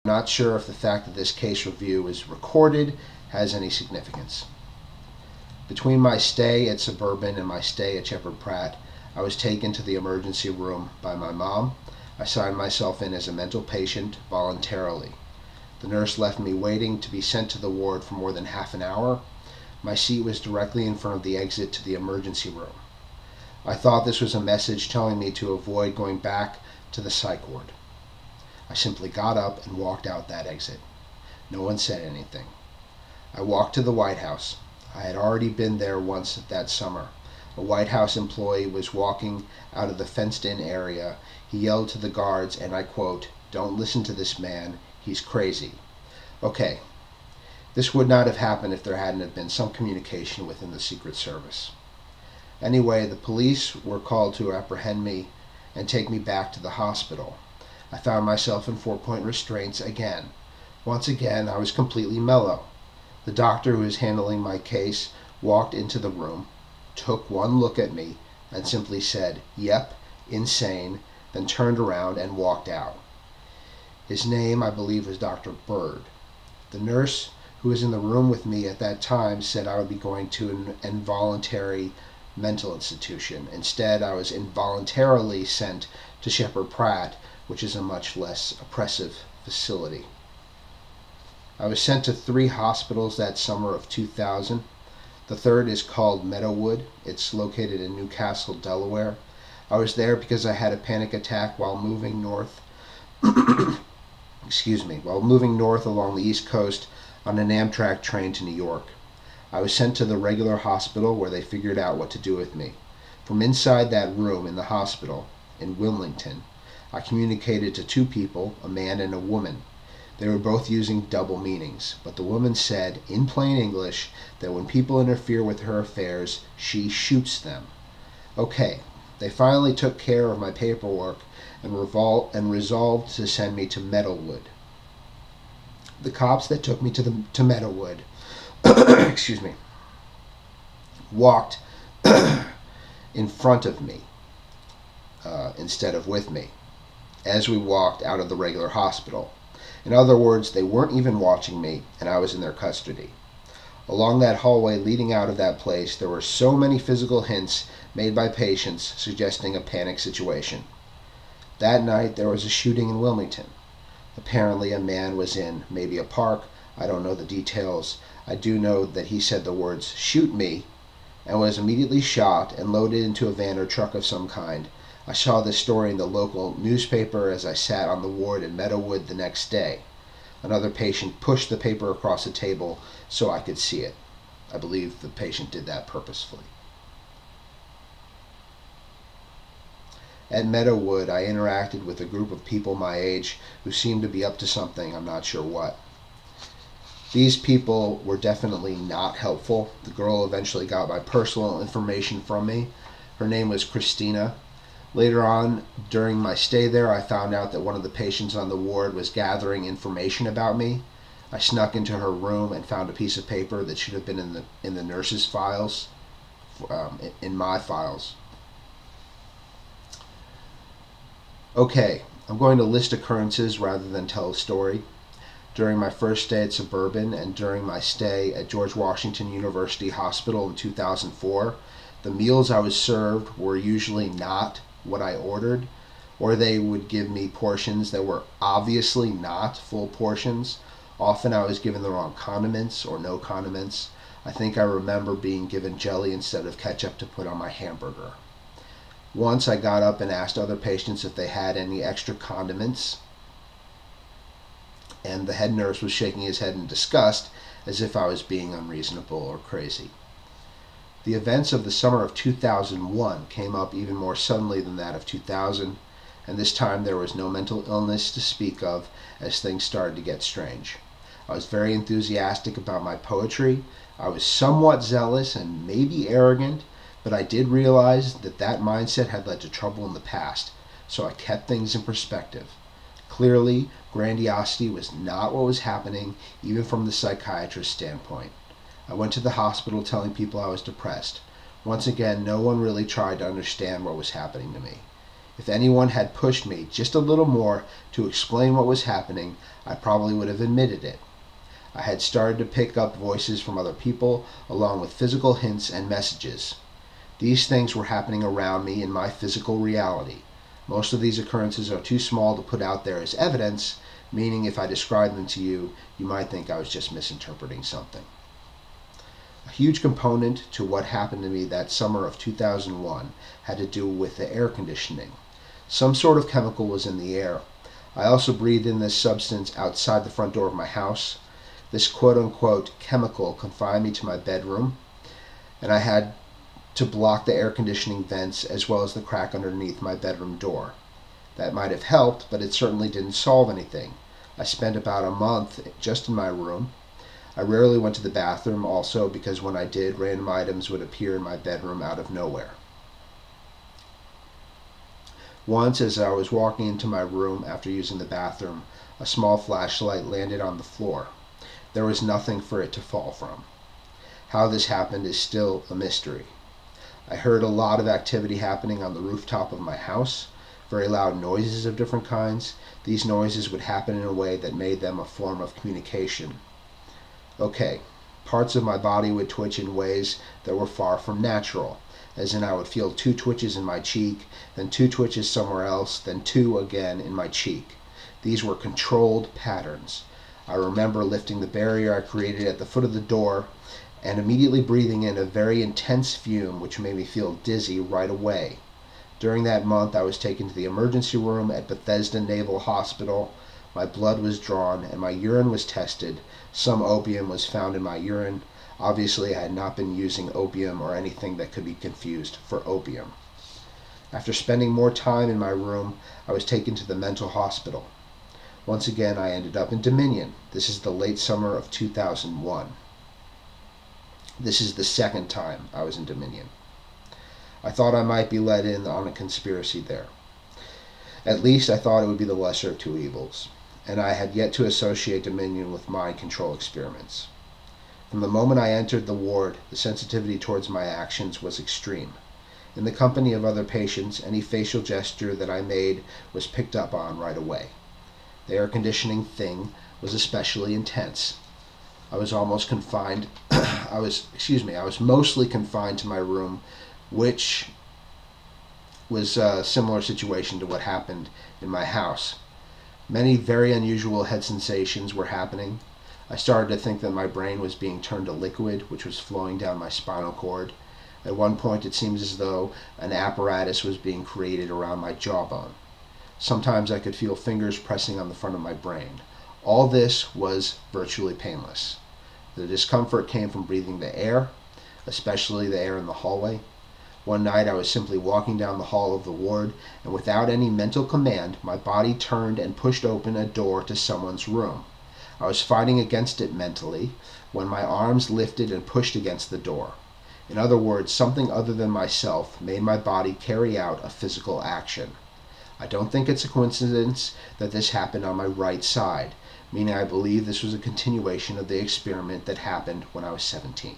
Not sure if the fact that this case review is recorded has any significance. Between my stay at Suburban and my stay at Shepherd Pratt, I was taken to the emergency room by my mom. I signed myself in as a mental patient voluntarily. The nurse left me waiting to be sent to the ward for more than half an hour. My seat was directly in front of the exit to the emergency room. I thought this was a message telling me to avoid going back to the psych ward. I simply got up and walked out that exit. No one said anything. I walked to the White House. I had already been there once that summer. A White House employee was walking out of the fenced-in area. He yelled to the guards, and I quote, "Don't listen to this man. He's crazy." Okay, this would not have happened if there hadn't have been some communication within the Secret Service. Anyway, the police were called to apprehend me and take me back to the hospital. I found myself in 4-point restraints again. Once again, I was completely mellow. The doctor who was handling my case walked into the room, took one look at me, and simply said, "Yep, insane," then turned around and walked out. His name, I believe, was Dr. Bird. The nurse who was in the room with me at that time said I would be going to an involuntary mental institution. Instead, I was involuntarily sent to Shepherd Pratt, which is a much less oppressive facility. I was sent to 3 hospitals that summer of 2000. The third is called Meadowood. It's located in Newcastle, Delaware. I was there because I had a panic attack while moving north while moving north along the East Coast on an Amtrak train to New York. I was sent to the regular hospital where they figured out what to do with me. From inside that room in the hospital in Wilmington, I communicated to 2 people, a man and a woman. They were both using double meanings, but the woman said, in plain English, that when people interfere with her affairs, she shoots them. Okay, they finally took care of my paperwork and resolved to send me to Meadowood. The cops that took me to Meadowood walked in front of me instead of with me as we walked out of the regular hospital. In other words, they weren't even watching me, and I was in their custody. Along that hallway leading out of that place, there were so many physical hints made by patients suggesting a panic situation. That night, there was a shooting in Wilmington. Apparently, a man was in maybe a park. I don't know the details. I do know that he said the words, "Shoot me," and was immediately shot and loaded into a van or truck of some kind. I saw this story in the local newspaper as I sat on the ward in Meadowood the next day. Another patient pushed the paper across the table so I could see it. I believe the patient did that purposefully. At Meadowood, I interacted with a group of people my age who seemed to be up to something, I'm not sure what. These people were definitely not helpful. The girl eventually got my personal information from me. Her name was Christina. Later on, during my stay there, I found out that one of the patients on the ward was gathering information about me. I snuck into her room and found a piece of paper that should have been in the nurse's files, in my files. Okay, I'm going to list occurrences rather than tell a story. During my first stay at Suburban and during my stay at George Washington University Hospital in 2004, the meals I was served were usually not what I ordered, or they would give me portions that were obviously not full portions. Often I was given the wrong condiments or no condiments. I think I remember being given jelly instead of ketchup to put on my hamburger. Once I got up and asked other patients if they had any extra condiments, and the head nurse was shaking his head in disgust as if I was being unreasonable or crazy. The events of the summer of 2001 came up even more suddenly than that of 2000, and this time there was no mental illness to speak of as things started to get strange. I was very enthusiastic about my poetry. I was somewhat zealous and maybe arrogant, but I did realize that that mindset had led to trouble in the past, so I kept things in perspective. Clearly, grandiosity was not what was happening, even from the psychiatrist's standpoint. I went to the hospital telling people I was depressed. Once again, no one really tried to understand what was happening to me. If anyone had pushed me just a little more to explain what was happening, I probably would have admitted it. I had started to pick up voices from other people, along with physical hints and messages. These things were happening around me in my physical reality. Most of these occurrences are too small to put out there as evidence, meaning if I describe them to you, you might think I was just misinterpreting something. A huge component to what happened to me that summer of 2001 had to do with the air conditioning. Some sort of chemical was in the air. I also breathed in this substance outside the front door of my house. This quote-unquote chemical confined me to my bedroom, and I had to block the air conditioning vents as well as the crack underneath my bedroom door. That might have helped, but it certainly didn't solve anything. I spent about a month just in my room. I rarely went to the bathroom also because when I did, random items would appear in my bedroom out of nowhere. Once, as I was walking into my room after using the bathroom, a small flashlight landed on the floor. There was nothing for it to fall from. How this happened is still a mystery. I heard a lot of activity happening on the rooftop of my house, very loud noises of different kinds. These noises would happen in a way that made them a form of communication. Okay, parts of my body would twitch in ways that were far from natural, as in I would feel 2 twitches in my cheek, then 2 twitches somewhere else, then 2 again in my cheek. These were controlled patterns. I remember lifting the barrier I created at the foot of the door and immediately breathing in a very intense fume which made me feel dizzy right away. During that month, I was taken to the emergency room at Bethesda Naval Hospital. My blood was drawn and my urine was tested. Some opium was found in my urine. Obviously, I had not been using opium or anything that could be confused for opium. After spending more time in my room, I was taken to the mental hospital. Once again, I ended up in Dominion. This is the late summer of 2001. This is the second time I was in Dominion. I thought I might be let in on a conspiracy there. At least I thought it would be the lesser of 2 evils, and I had yet to associate Dominion with mind control experiments. From the moment I entered the ward, the sensitivity towards my actions was extreme. In the company of other patients, any facial gesture that I made was picked up on right away. The air conditioning thing was especially intense. I was mostly confined to my room, which was a similar situation to what happened in my house. Many very unusual head sensations were happening. I started to think that my brain was being turned to liquid, which was flowing down my spinal cord. At one point, it seemed as though an apparatus was being created around my jawbone. Sometimes I could feel fingers pressing on the front of my brain. All this was virtually painless. The discomfort came from breathing the air, especially the air in the hallway. One night I was simply walking down the hall of the ward, and without any mental command, my body turned and pushed open a door to someone's room. I was fighting against it mentally when my arms lifted and pushed against the door. In other words, something other than myself made my body carry out a physical action. I don't think it's a coincidence that this happened on my right side, meaning I believe this was a continuation of the experiment that happened when I was 17.